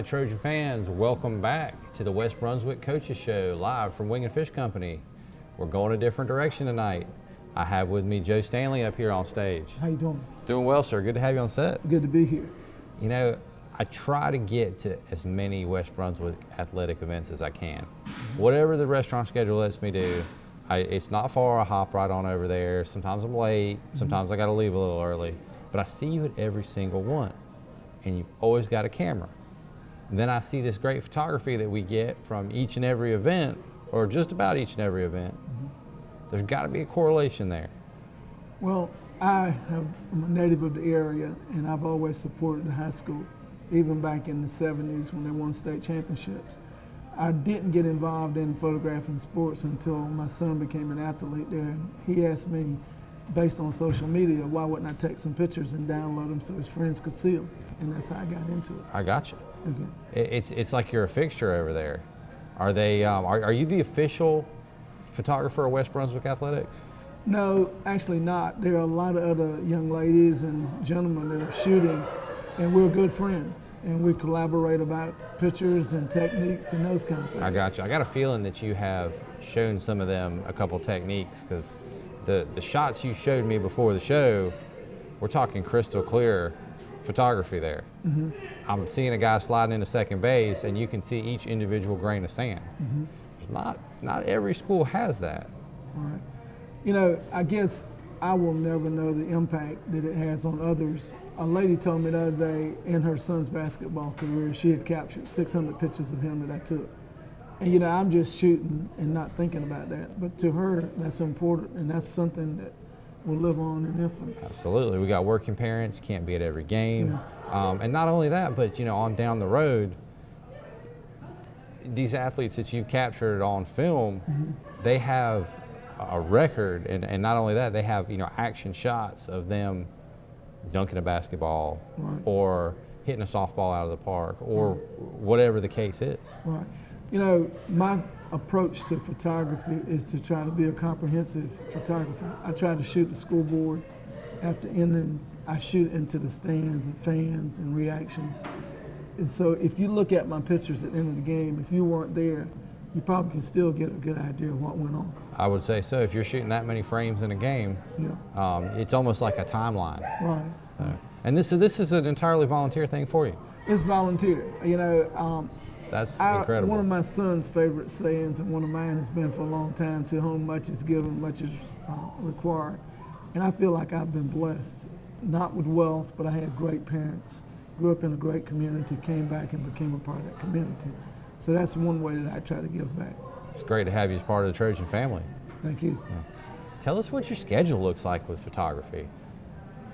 Trojan fans, welcome back to the West Brunswick Coaches Show, live from Wing and Fish Company. We're going a different direction tonight. I have with me Joe Stanley up here on stage. How you doing? Doing well, sir. Good to have you on set. Good to be here. You know, I try to get to as many West Brunswick athletic events as I can. Whatever the restaurant schedule lets me do, it's not far, I hop right on over there. Sometimes I'm late, sometimes I gotta leave a little early, but I see you at every single one, and you've always got a camera. And then I see this great photography that we get from each and every event, or just about each and every event. There's gotta be a correlation there. Well, I'm a native of the area, and I've always supported the high school, even back in the 70s when they won state championships. I didn't get involved in photographing sports until my son became an athlete there. And he asked me, based on social media, why wouldn't I take some pictures and download them so his friends could see them? And that's how I got into it. I got you. Okay. It's like you're a fixture over there. Are they? Are you the official photographer of West Brunswick Athletics? No, actually not. There are a lot of other young ladies and gentlemen that are shooting, and we're good friends, and we collaborate about pictures and techniques and those kind of things. I got you. I got a feeling that you have shown some of them a couple techniques, because the shots you showed me before the show, we're talking crystal clear photography there. I'm seeing a guy sliding into second base, and you can see each individual grain of sand. Not every school has that. Right. You know, I guess I will never know the impact that it has on others. A lady told me the other day in her son's basketball career, she had captured 600 pictures of him that I took. And you know, I'm just shooting and not thinking about that. But to her, that's important, and that's something that will live on in infamy. Absolutely. We got working parents, can't be at every game. And not only that, but you know, on down the road, these athletes that you've captured on film, they have a record, and not only that, they have, you know, action shots of them dunking a basketball, or hitting a softball out of the park, or whatever the case is. Right. You know, my approach to photography is to try to be a comprehensive photographer. I try to shoot the scoreboard. After innings, I shoot into the stands and fans and reactions. And so if you look at my pictures at the end of the game, if you weren't there, you probably can still get a good idea of what went on. I would say so. If you're shooting that many frames in a game, it's almost like a timeline. Right. And this is an entirely volunteer thing for you. It's volunteer. You know, that's incredible. One of my son's favorite sayings, and one of mine has been for a long time, to whom much is given, much is required. And I feel like I've been blessed, not with wealth, but I had great parents, grew up in a great community, came back and became a part of that community. So that's one way that I try to give back. It's great to have you as part of the Trojan family. Thank you. Tell us what your schedule looks like with photography.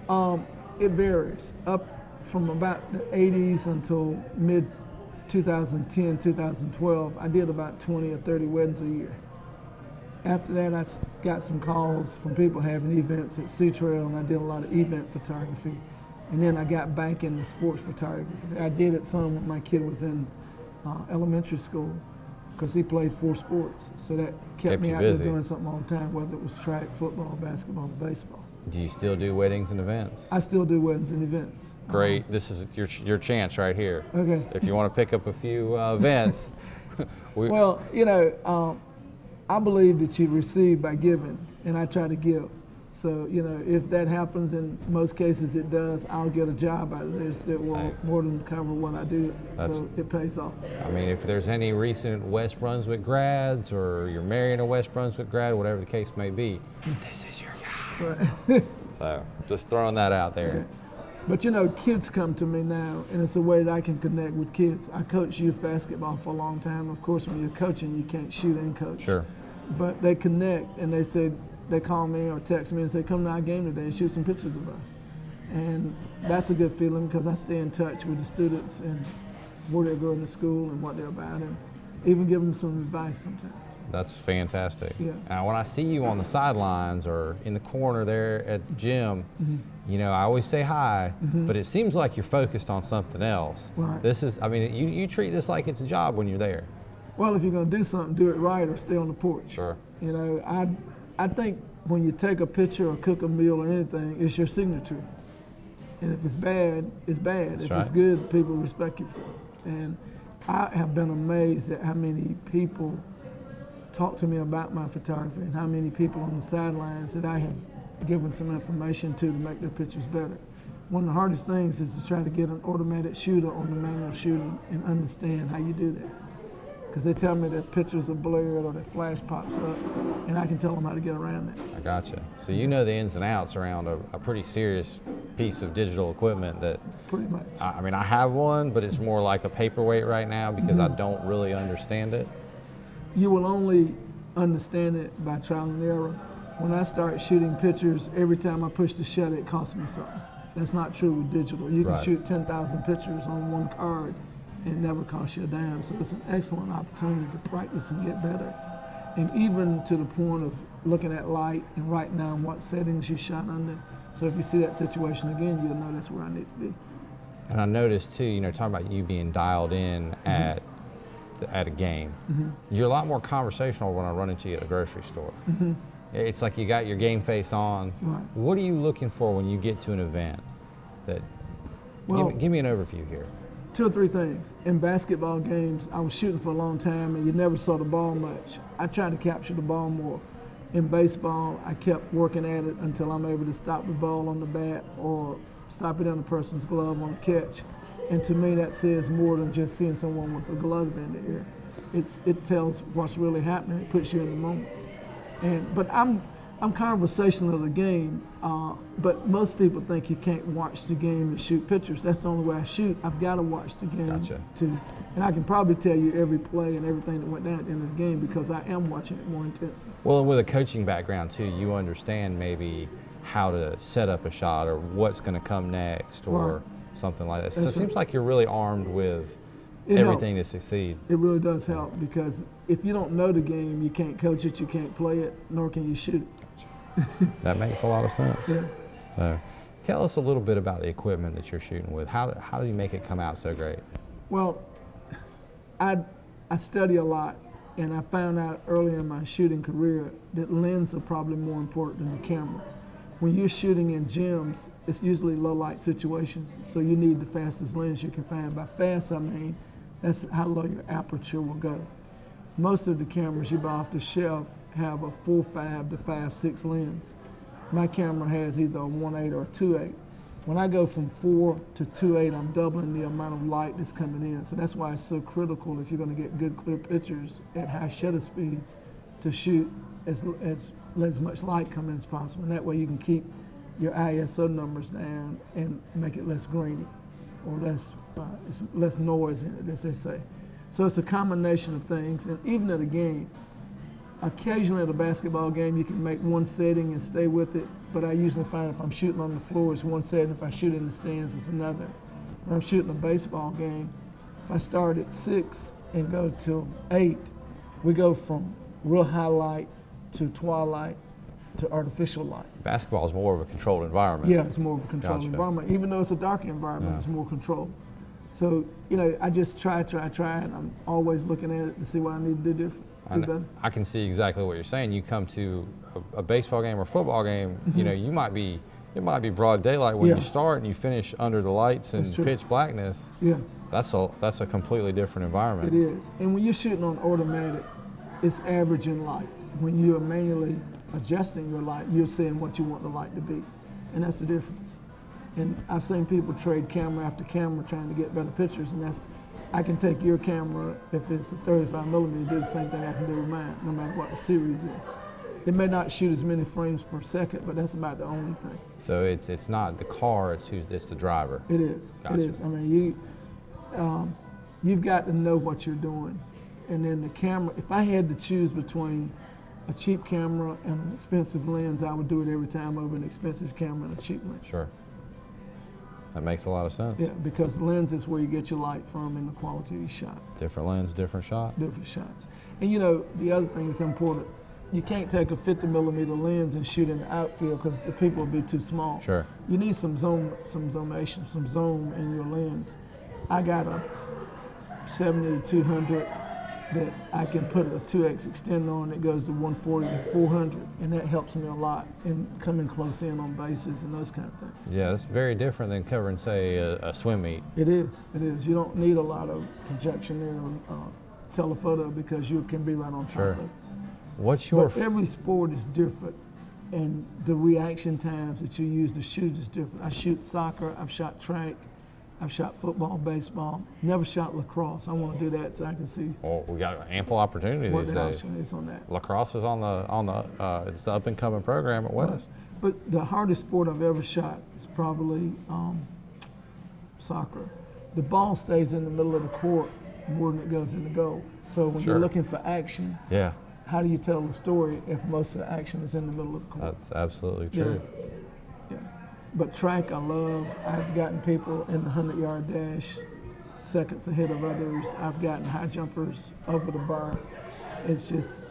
It varies. Up from about the 80s until mid-2010, 2012, I did about 20 or 30 weddings a year. After that, I got some calls from people having events at Sea Trail, and I did a lot of event photography. And then I got back into sports photography. I did it some when my kid was in elementary school, because he played 4 sports. So that kept me out there doing something all the time, whether it was track, football, basketball, or baseball. Do you still do weddings and events? I still do weddings and events. Great. This is your chance right here. Okay. If you want to pick up a few events. Well, you know, I believe that you receive by giving, and I try to give. So, you know, if that happens, in most cases it does, I'll get a job out of this that will more than cover what I do, so it pays off. I mean, if there's any recent West Brunswick grads, or you're marrying a West Brunswick grad, whatever the case may be, this is your guy. Right. So, just throwing that out there. Okay. But you know, kids come to me now, and it's a way that I can connect with kids. I coached youth basketball for a long time. Of course, when you're coaching, you can't shoot and coach. Sure. But they connect, and they call me or text me and say, come to our game today and shoot some pictures of us. And that's a good feeling, because I stay in touch with the students and where they're going to school and what they're about, and even give them some advice sometimes. That's fantastic. Yeah. Now, when I see you on the sidelines or in the corner there at the gym, you know, I always say hi, but it seems like you're focused on something else. Right. This is, I mean, you treat this like it's a job when you're there. Well, if you're going to do something, do it right or stay on the porch. Sure. You know, I think when you take a picture or cook a meal or anything, it's your signature. And if it's bad, it's bad. That's if right. it's good, people respect you for it. And I have been amazed at how many people talk to me about my photography and how many people on the sidelines that I have given some information to make their pictures better. One of the hardest things is to try to get an automatic shooter on the manual shooting and understand how you do that. Because they tell me that pictures are blurred or that flash pops up, and I can tell them how to get around that. I gotcha. So you know the ins and outs around a pretty serious piece of digital equipment that, Pretty much. I mean, I have one, but it's more like a paperweight right now because I don't really understand it. You will only understand it by trial and error. When I start shooting pictures, every time I push the shutter, it costs me something. That's not true with digital. You can Right. shoot 10,000 pictures on one card and it never costs you a dime. So it's an excellent opportunity to practice and get better. And even to the point of looking at light and writing down what settings you shot under. So if you see that situation again, you'll know that's where I need to be. And I noticed too, you know, talking about you being dialed in at a game, you're a lot more conversational when I run into you at a grocery store. It's like you got your game face on. Right. What are you looking for when you get to an event? Well, give me an overview here. 2 or 3 things. In basketball games, I was shooting for a long time and you never saw the ball much. I tried to capture the ball more. In baseball, I kept working at it until I'm able to stop the ball on the bat or stop it in a person's glove on a catch. And to me, that says more than just seeing someone with a glove in the air. It tells what's really happening. It puts you in the moment. But I'm conversational at the game, but most people think you can't watch the game and shoot pictures. That's the only way I shoot. I've got to watch the game Gotcha. too. And I can probably tell you every play and everything that went down at the end of the game because I am watching it more intensely. Well, and with a coaching background too, you understand maybe how to set up a shot or what's going to come next or Right. something like that. So it That's seems right. like you're really armed with It everything helps. to succeed. It really does help because if you don't know the game, you can't coach it, you can't play it, nor can you shoot it. That makes a lot of sense. Yeah. So, tell us a little bit about the equipment that you're shooting with. How do you make it come out so great? Well, I study a lot, and I found out early in my shooting career that lenses are probably more important than the camera. When you're shooting in gyms, it's usually low light situations, so you need the fastest lens you can find. By fast, I mean that's how low your aperture will go. Most of the cameras you buy off the shelf have a 4.5 to 5.6 lens. My camera has either a 1.8 or a 2.8. When I go from 4 to 2.8, I'm doubling the amount of light that's coming in. So that's why it's so critical if you're going to get good clear pictures at high shutter speeds to shoot as much light coming as possible. And that way you can keep your ISO numbers down and make it less grainy or less noise in it, as they say. So it's a combination of things. And even at a game, occasionally at a basketball game, you can make one setting and stay with it. But I usually find if I'm shooting on the floor, it's one setting. If I shoot in the stands, it's another. When I'm shooting a baseball game, if I start at 6 and go till 8, we go from real high light to twilight to artificial light. Basketball is more of a controlled environment. Yeah, it's more of a controlled Gotcha. environment. Even though it's a dark environment, it's more controlled. So, I just try, and I'm always looking at it to see what I need to do different, do better. I can see exactly what you're saying. You come to a baseball game or football game, it might be broad daylight when Yeah. you start and you finish under the lights and That's true. pitch blackness. Yeah, That's a completely different environment. it is. And when you're shooting on automatic, it's averaging light. When you're manually adjusting your light, you're seeing what you want the light to be. And that's the difference. And I've seen people trade camera after camera trying to get better pictures, and I can take your camera, if it's a 35 millimeter, do the same thing I can do with mine, no matter what the series is. It may not shoot as many frames per second, but that's about the only thing. So it's not the car, it's the driver. It is. Gotcha. It is. I mean, you've got to know what you're doing. And then the camera, if I had to choose between a cheap camera and an expensive lens, I would do it every time over an expensive camera and a cheap lens. Sure. That makes a lot of sense. Yeah, because the lens is where you get your light from and the quality of your shot, Different lens, different shot. different shots. And the other thing that's important, you can't take a 50 millimeter lens and shoot in the outfield because the people will be too small. Sure. You need some zoomation, some zoom in your lens. I got a 70 to 200 that I can put a 2X extender on that goes to 140 to 400, and that helps me a lot in coming close in on bases and those kind of things. Yeah, that's very different than covering, say, a swim meet. It is. You don't need a lot of projection there or telephoto because you can be right on top Sure. of it. What's your But every sport is different, and the reaction times that you use to shoot is different. I shoot soccer, I've shot track, I've shot football, baseball, never shot lacrosse. I want to do that so I can see Well, we got ample opportunity what these the days. option is on that. Lacrosse is on the it's the up and coming program at West. But the hardest sport I've ever shot is probably soccer. The ball stays in the middle of the court more than it goes in the goal. So when Sure. you're looking for action, Yeah, how do you tell the story if most of the action is in the middle of the court? that's absolutely true. Yeah. But track I love. I've gotten people in the 100-yard dash seconds ahead of others. I've gotten high jumpers over the bar. It's just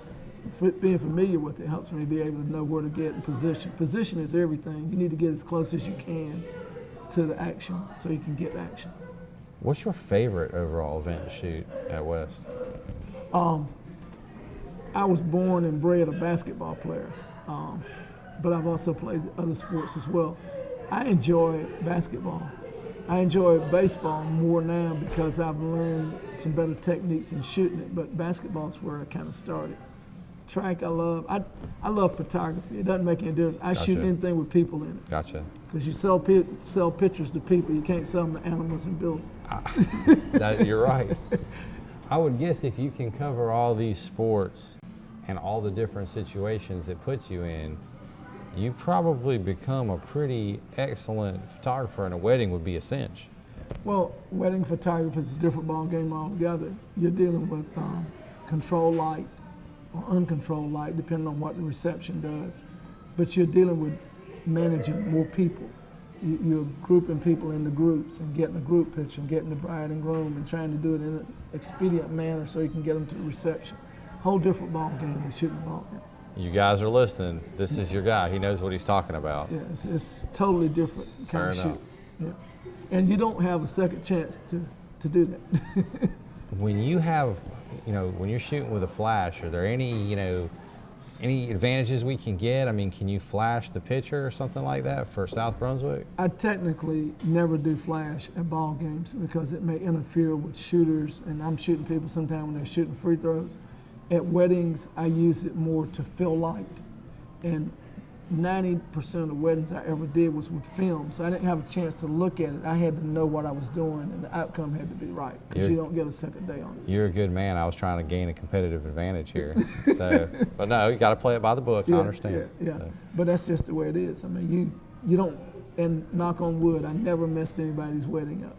being familiar with it helps me be able to know where to get in position. Position is everything. You need to get as close as you can to the action so you can get action. What's your favorite overall event to shoot at West? I was born and bred a basketball player, but I've also played other sports as well. I enjoy basketball. I enjoy baseball more now because I've learned some better techniques in shooting it, but basketball is where I kind of started. Track I love. I love photography. It doesn't make any difference. I shoot Gotcha. anything with people in it. Gotcha. Because you sell pictures to people, you can't sell them to animals and buildings. You're right. I would guess if you can cover all these sports and all the different situations it puts you in, you probably become a pretty excellent photographer, and a wedding would be a cinch. Well, wedding photography is a different ball game altogether. You're dealing with controlled light or uncontrolled light, depending on what the reception does. But you're dealing with managing more people. You're grouping people into groups and getting a group picture and getting the bride and groom and trying to do it in an expedient manner so you can get them to the reception. Whole different ball game than shooting a ball game. You guys are listening. This is your guy. He knows what he's talking about. Yeah, it's totally different kind of Fair enough. shoot. Yeah. And you don't have a second chance to do that. When you have, when you're shooting with a flash, are there any, any advantages we can get? I mean, can you flash the picture or something like that for South Brunswick? I technically never do flash at ball games because it may interfere with shooters, and I'm shooting people sometimes when they're shooting free throws. At weddings, I use it more to fill light, and 90% of weddings I ever did was with film, so I didn't have a chance to look at it. I had to know what I was doing, and the outcome had to be right, because you don't get a second day on it. You're a good man. I was trying to gain a competitive advantage here. But no, you got to play it by the book. I understand. Yeah. But that's just the way it is. I mean, you don't, and knock on wood, I never messed anybody's wedding up.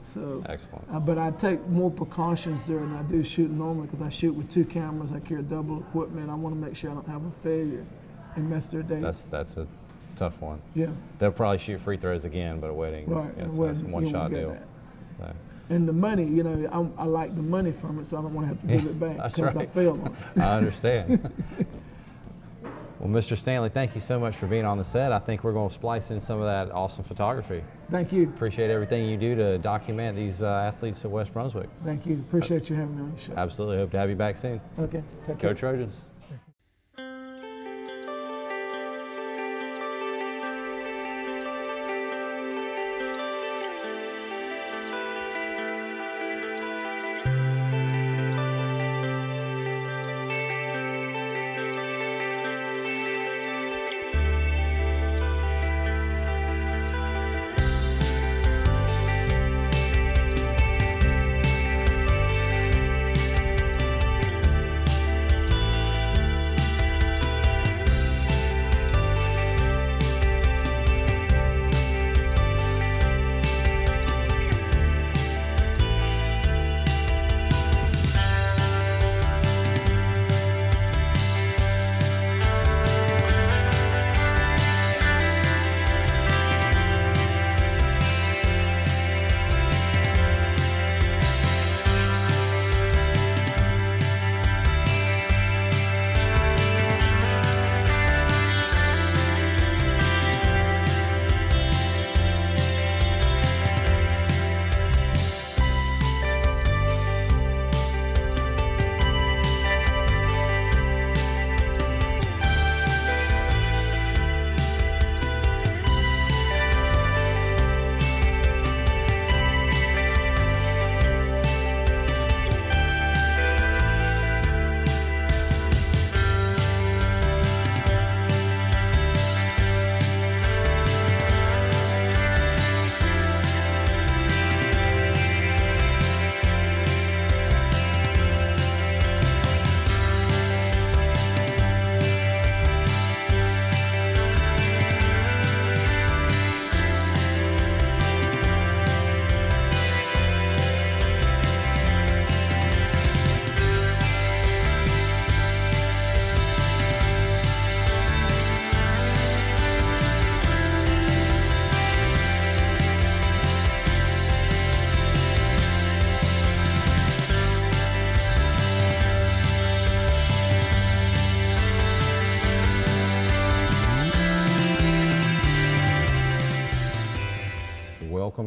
So, excellent. But I take more precautions there than I do shooting normally, because I shoot with 2 cameras. I carry double equipment. I want to make sure I don't have a failure and mess their day. That's a tough one. Yeah. They'll probably shoot free throws again, but a wedding, Right. it's Well, a you one-shot won't get deal. that. So, And the money, I like the money from it, so I don't want to have to give it back that's because I right. failed on it. I understand. Well, Mr. Stanley, thank you so much for being on the set. I think we're going to splice in some of that awesome photography. Thank you. Appreciate everything you do to document these athletes at West Brunswick. Thank you. Appreciate you having me on the show. Absolutely. Hope to have you back soon. Okay. Take care. Go Trojans.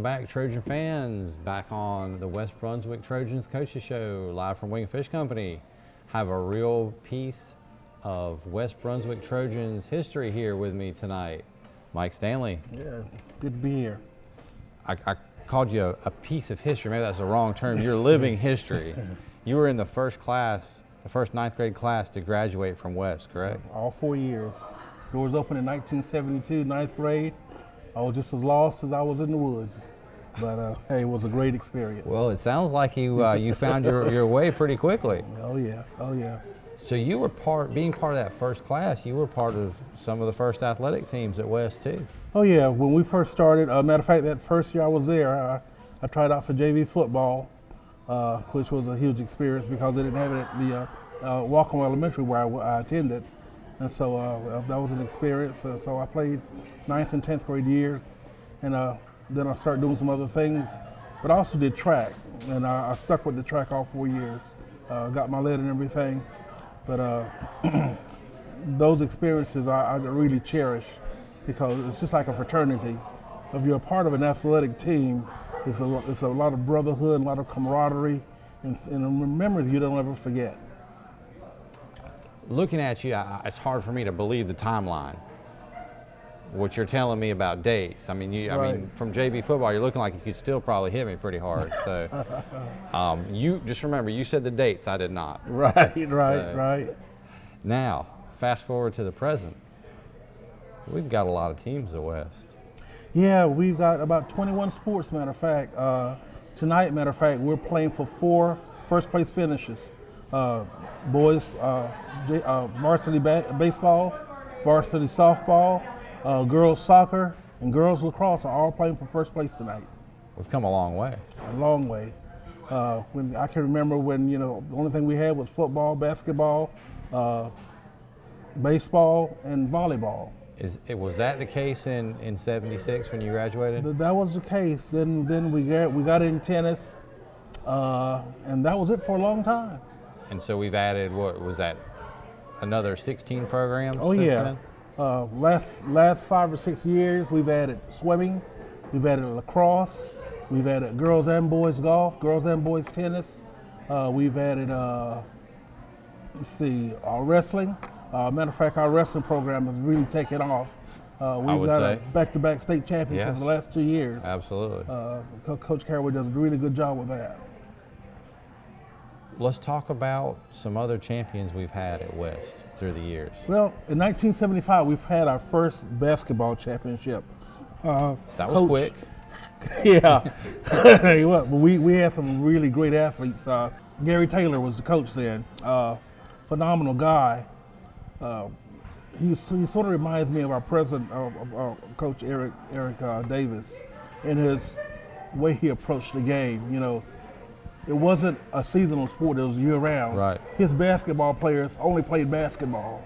back, Trojan fans. Back on the West Brunswick Trojans Coaches Show, live from Wing and Fish Company. Have a real piece of West Brunswick Trojans history here with me tonight. Mike Stanley. Yeah, good to be here. I called you a piece of history. Maybe that's the wrong term. You're living history. You were in the first class, the first 9th grade class to graduate from West, correct? All 4 years. Doors opened in 1972, 9th grade. I was just as lost as I was in the woods. But hey, it was a great experience. Well, it sounds like you found your way pretty quickly. Oh yeah, oh yeah. So you were being part of that first class, you were part of some of the first athletic teams at West too. Oh yeah, when we first started, matter of fact, that first year I was there, I tried out for JV football, which was a huge experience because they didn't have it at the Walcombe Elementary where I attended. And so that was an experience. So I played 9th and 10th grade years, and then I started doing some other things. But I also did track, and I stuck with the track all 4 years. Got my lead and everything. But those experiences I really cherish because it's just like a fraternity. If you're a part of an athletic team, it's a lot of brotherhood, a lot of camaraderie, and memories you don't ever forget. Looking at you, it's hard for me to believe the timeline. What you're telling me about dates. I mean, I mean, from JV football, you're looking like you could still probably hit me pretty hard. So, you just remember, you said the dates. I did not. Right. Now, fast forward to the present. We've got a lot of teams at West. Yeah, we've got about 21 sports. Matter of fact, tonight, we're playing for 4 first-place finishes. Boys, varsity baseball, varsity softball, girls soccer, and girls lacrosse are all playing for first place tonight. We've come a long way. A long way. When I can remember when the only thing we had was football, basketball, baseball, and volleyball. Was that the case in '76 when you graduated? That was the case. Then we got in tennis, and that was it for a long time. And so we've added, what was that, another 16 programs? Oh since yeah. Then? Last 5 or 6 years, we've added swimming, we've added lacrosse, we've added girls and boys golf, girls and boys tennis. We've added, wrestling. Matter of fact, our wrestling program has really taken off. We've got a back-to-back state champion for the last 2 years. Absolutely. Coach Caraway does a really good job with that. Let's talk about some other champions we've had at West through the years. Well, in 1975, we've had our first basketball championship. That was quick. Yeah. we had some really great athletes. Gary Taylor was the coach then. Phenomenal guy. He sort of reminds me of our president, of Coach Eric Davis, in his way he approached the game. It wasn't a seasonal sport, it was year-round. Right. His basketball players only played basketball.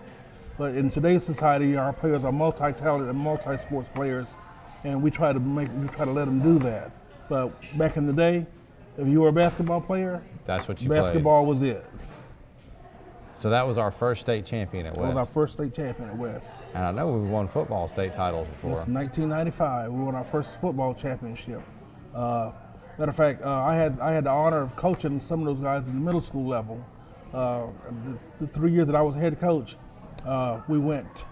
But in today's society, our players are multi-talented and multi-sports players, and we try to let them do that. But back in the day, if you were a basketball player, that's what you basketball played. Was it. So that was our first state champion at West. That was our first state champion at West. And I know we've won football state titles before. Yes, 1995, we won our first football championship. Matter of fact, I had the honor of coaching some of those guys in the middle school level. The 3 years that I was head coach, we went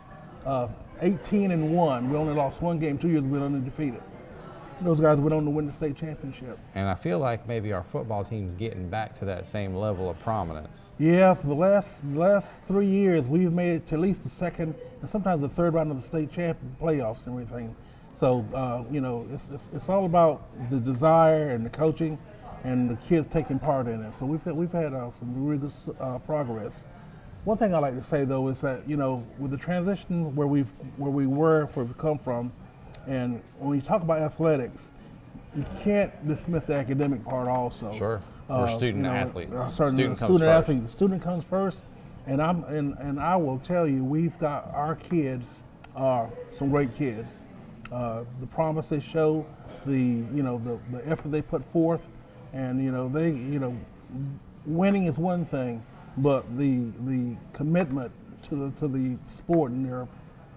18-1. We only lost 1 game. 2 years we went undefeated. Those guys went on to win the state championship. And I feel like maybe our football team's getting back to that same level of prominence. Yeah, for the last 3 years, we've made it to at least the second and sometimes the third round of the state champion playoffs and everything. So, it's all about the desire and the coaching and the kids taking part in it. So we've had some really good progress. One thing I like to say though is that with the transition where we've come from, and when you talk about athletics, you can't dismiss the academic part also. Sure. We're student athletes. The student comes first, and I will tell you, we've got our kids are some great kids. The promise they show, the effort they put forth, and winning is one thing, but the commitment to the sport and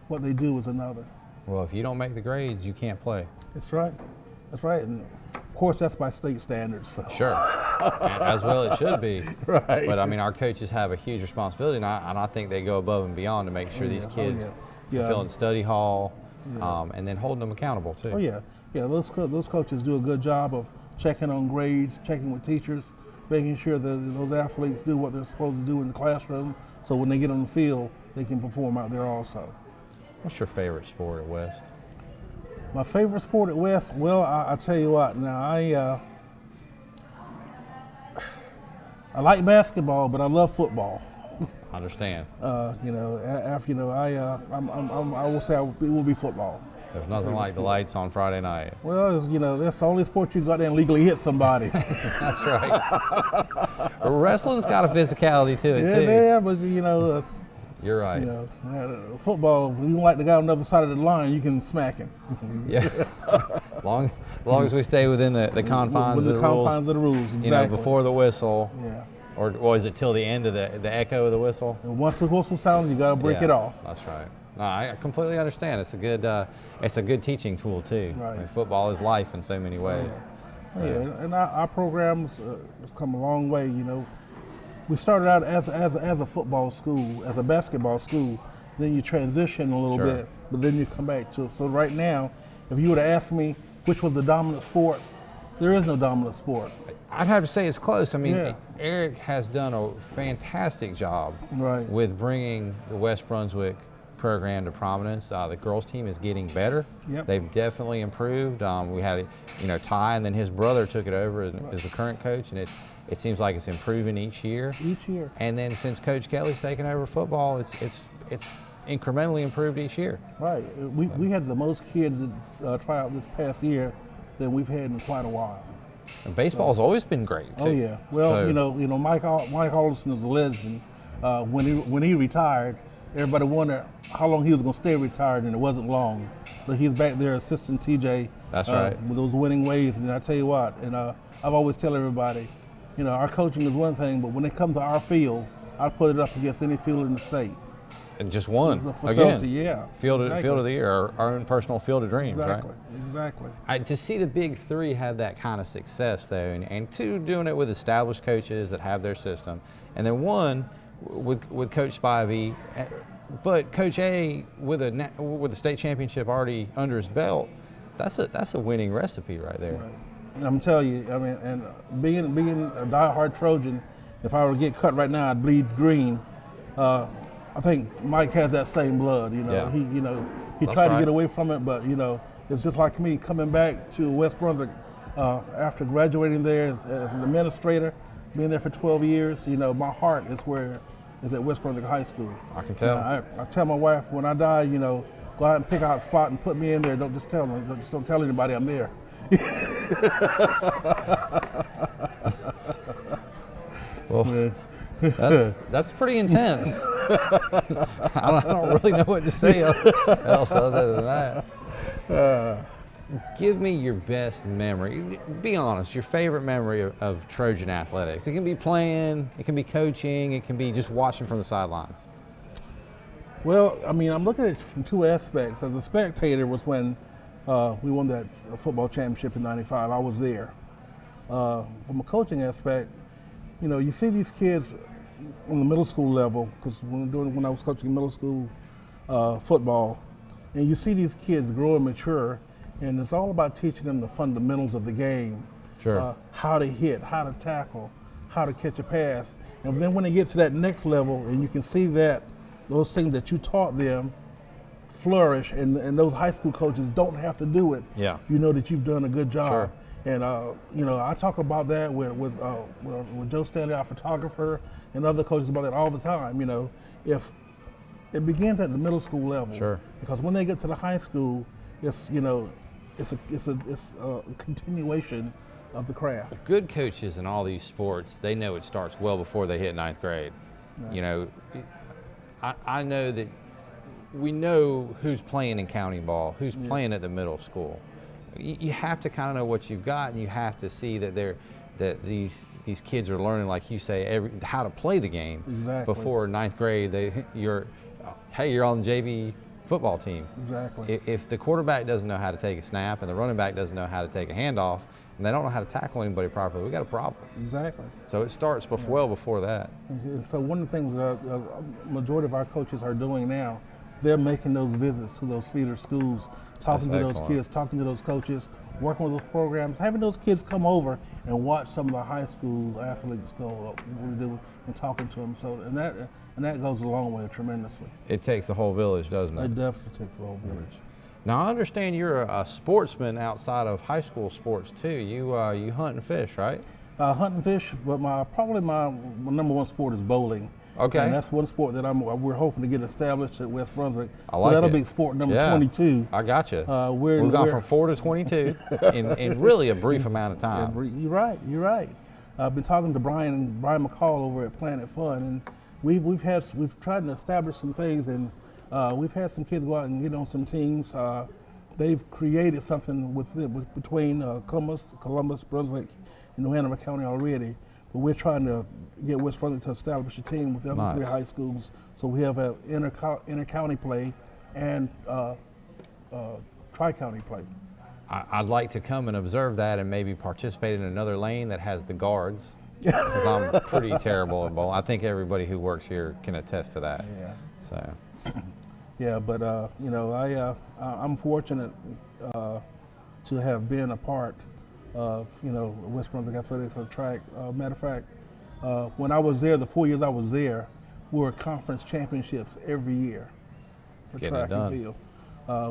what they do is another. Well, if you don't make the grades, you can't play. That's right. That's right. And of course, that's by state standards. So. Sure, and as well it should be. Right. But I mean, our coaches have a huge responsibility, and I think they go above and beyond to make sure these kids fulfilling study hall, and then holding them accountable too. Oh yeah, yeah. Those coaches do a good job of checking on grades, checking with teachers, making sure that those athletes do what they're supposed to do in the classroom, so when they get on the field, they can perform out there also. What's your favorite sport at West? My favorite sport at West? Well, I tell you what. Now I like basketball, but I love football. I understand. I will say it will be football. There's nothing like the lights on Friday night. Well, that's the only sport you got there and legally hit somebody. That's right. Wrestling's got a physicality to it too. Yeah, but You're right. Football, if you don't like the guy on the other side of the line, you can smack him. Yeah. long as we stay within the confines of the rules. Exactly. Before the whistle. Yeah. Or is it till the end of the echo of the whistle? And once the whistle sounds, you got to break it off. That's right. No, I completely understand. It's a good teaching tool too. Right. I mean, football is life in so many ways. Yeah, and our programs have come a long way. We started out as a football school, as a basketball school. Then you transition a little bit, but then you come back to it. So right now, if you were to ask me which was the dominant sport, there is no dominant sport. I'd have to say it's close. I mean, Eric has done a fantastic job with bringing the West Brunswick program to prominence. The girls team is getting better. Yep. They've definitely improved. We had, Ty, and then his brother took it over as the current coach, and it seems like it's improving each year. Each year. And then since Coach Kelly's taken over football, it's incrementally improved each year. Right. We had the most kids that try out this past year than we've had in quite a while. And baseball's always been great too. Oh yeah. Well, Mike Alderson is a legend. When he retired, everybody wondered how long he was going to stay retired, and it wasn't long. But he's back there assisting TJ. That's right. With those winning ways, and I tell you what, and I've always tell everybody, our coaching is one thing, but when it comes to our field, I put it up against any field in the state. And just one facility, again. Field of the year, our own personal field of dreams, right? Exactly. To see the big three have that kind of success, though, and two, doing it with established coaches that have their system, and then one with Coach Spivey, but Coach A with the state championship already under his belt. That's a winning recipe right there. Right. And I'm telling you, and being a diehard Trojan, if I were to get cut right now, I'd bleed green. I think Mike has that same blood. Yeah. He tried to get away from it, but it's just like me coming back to West Brunswick after graduating there as an administrator, being there for 12 years. My heart is at West Brunswick High School. I can tell. I tell my wife when I die, go out and pick out a spot and put me in there. Don't just tell me. Don't tell anybody I'm there. Well, that's pretty intense. I don't really know what to say else other than that. Give me your best memory. Be honest, your favorite memory of Trojan athletics. It can be playing, it can be coaching, it can be just watching from the sidelines. Well, I'm looking at it from two aspects. As a spectator was when we won that football championship in '95. I was there. From a coaching aspect, you see these kids on the middle school level, because when I was coaching middle school football, and you see these kids grow and mature, and it's all about teaching them the fundamentals of the game. Sure. How to hit, how to tackle, how to catch a pass. And then when they get to that next level, and you can see that those things that you taught them flourish, and those high school coaches don't have to do it. Yeah. You know that you've done a good job. Sure. And I talk about that with Joe Stanley, our photographer, and other coaches about that all the time. If it begins at the middle school level, sure, because when they get to the high school, it's a continuation of the craft. Good coaches in all these sports, they know it starts well before they hit ninth grade. Right. I know that we know who's playing in county ball, who's playing at the middle school. You have to kind of know what you've got, and you have to see that these kids are learning, like you say, how to play the game. Exactly. Before ninth grade, you're on JV football team. Exactly. If the quarterback doesn't know how to take a snap and the running back doesn't know how to take a handoff and they don't know how to tackle anybody properly, we got a problem. Exactly. So it starts well before that. And so one of the things that a majority of our coaches are doing now, they're making those visits to those feeder schools, talking to those kids, talking to those coaches, working with those programs, having those kids come over and watch some of the high school athletes go what we do and talking to them. So and that goes a long way tremendously. It takes a whole village, doesn't it? It definitely takes a whole village. Now I understand you're a sportsman outside of high school sports too. You hunt and fish, right? Hunt and fish, but probably my number one sport is bowling. Okay. And that's one sport that we're hoping to get established at West Brunswick. I like so that'll it. be sport number 22. I got you. We've gone from 4 to 22 in really a brief amount of time. You're right. I've been talking to Brian McCall over at Planet Fun, and we've tried to establish some things, and we've had some kids go out and get on some teams. They've created something between Columbus, Brunswick, and New Hanover County already. But we're trying to get West Brunswick to establish a team with the other three high schools, so we have an inter-county play and tri-county play. I'd like to come and observe that and maybe participate in another lane that has the guards, because I'm pretty terrible at bowling. I think everybody who works here can attest to that. Yeah. So. Yeah, but I'm fortunate to have been a part of West Brunswick Athletics on track. Matter of fact, when I was there, the 4 years I was there, we were conference championships every year for track and field.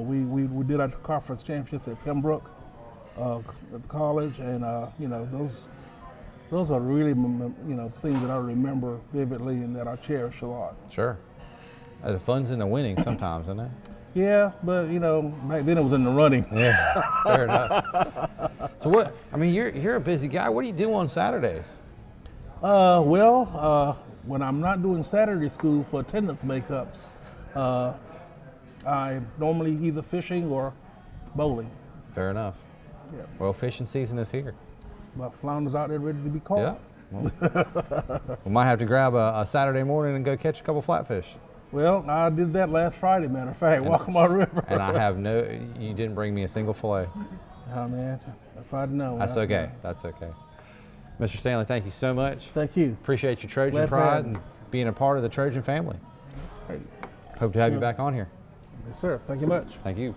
We did our conference championships at Pembroke, at the college, and those are really things that I remember vividly and that I cherish a lot. Sure. The fun's in the winning sometimes, isn't it? Yeah, but back then it was in the running. Yeah, fair enough. So you're a busy guy. What do you do on Saturdays? When I'm not doing Saturday school for attendance makeups, I'm normally either fishing or bowling. Fair enough. Yeah. Well, fishing season is here. But flounders out there ready to be caught. Yeah. Well, we might have to grab a Saturday morning and go catch a couple flatfish. Well, I did that last Friday, matter of fact, Waccamaw River. And I have you didn't bring me a single fillet. Oh man, if I'd known. That's okay. That's okay. Mr. Stanley, thank you so much. Thank you. Appreciate your Trojan pride and being a part of the Trojan family. Hey. Hope to have you back on here. Yes, sir. Thank you much. Thank you.